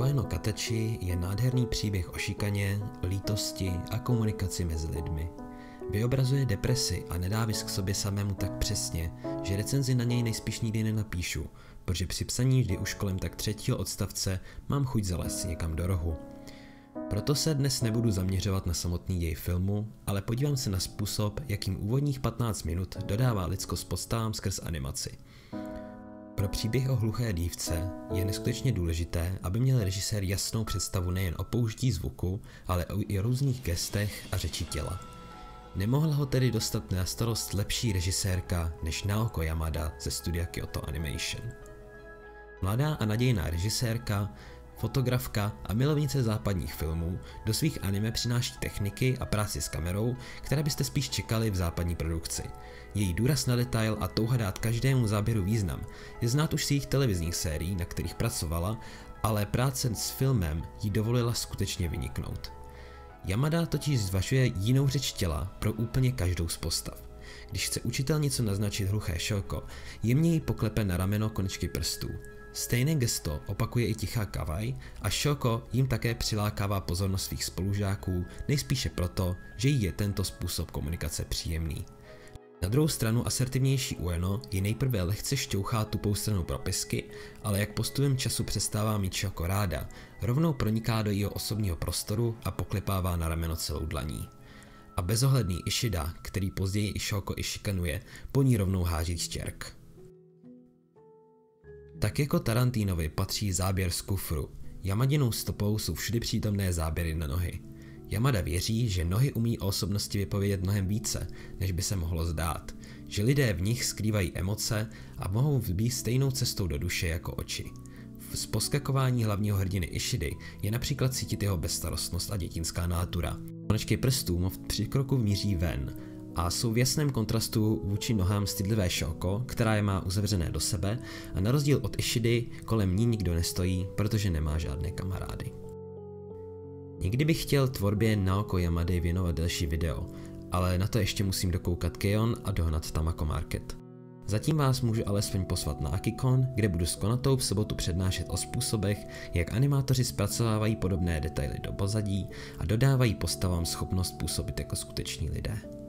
Koe no Katachi je nádherný příběh o šikaně, lítosti a komunikaci mezi lidmi. Vyobrazuje depresi a nedávist k sobě samému tak přesně, že recenzi na něj nejspíš nikdy nenapíšu, protože při psaní vždy už kolem tak 3. odstavce mám chuť zalézt někam do rohu. Proto se dnes nebudu zaměřovat na samotný děj filmu, ale podívám se na způsob, jakým úvodních 15 minut dodává lidskost postavám skrz animaci. Pro příběh o hluché dívce je neskutečně důležité, aby měl režisér jasnou představu nejen o použití zvuku, ale i o různých gestech a řeči těla. Nemohla ho tedy dostat na starost lepší režisérka než Naoko Yamada ze studia Kyoto Animation. Mladá a nadějná režisérka, fotografka a milovnice západních filmů do svých anime přináší techniky a práci s kamerou, které byste spíš čekali v západní produkci. Její důraz na detail a touha dát každému záběru význam je znát už z jejich televizních sérií, na kterých pracovala, ale práce s filmem jí dovolila skutečně vyniknout. Yamada totiž zvažuje jinou řeč těla pro úplně každou z postav. Když chce učitel něco naznačit hluché Shoko, jemně jí poklepe na rameno konečky prstů. Stejné gesto opakuje i tichá Kawaii a Shoko jim také přilákává pozornost svých spolužáků, nejspíše proto, že jí je tento způsob komunikace příjemný. Na druhou stranu asertivnější Ueno ji nejprve lehce šťouchá tupou stranu propisky, ale jak postupem času přestává mít Shoko ráda, rovnou proniká do jejího osobního prostoru a poklepává na rameno celou dlaní. A bezohledný Ishida, který později i Shoko i šikanuje, po ní rovnou háží štěrk. Tak jako Tarantinovi patří záběr z kufru, Yamadinou stopou jsou všudy přítomné záběry na nohy. Yamada věří, že nohy umí o osobnosti vypovědět mnohem více, než by se mohlo zdát, že lidé v nich skrývají emoce a mohou být stejnou cestou do duše jako oči. Z poskakování hlavního hrdiny Ishidy je například cítit jeho bezstarostnost a dětinská nátura. Konečky prstů mu při kroku míří ven a jsou v jasném kontrastu vůči nohám stydlivé Shoko, která je má uzavřené do sebe, a na rozdíl od Ishidy kolem ní nikdo nestojí, protože nemá žádné kamarády. Někdy bych chtěl tvorbě Naoko Yamady věnovat další video, ale na to ještě musím dokoukat Keion a dohnat Tamako Market. Zatím vás můžu alespoň poslat na Akikon, kde budu s Konatou v sobotu přednášet o způsobech, jak animátoři zpracovávají podobné detaily do pozadí a dodávají postavám schopnost působit jako skuteční lidé.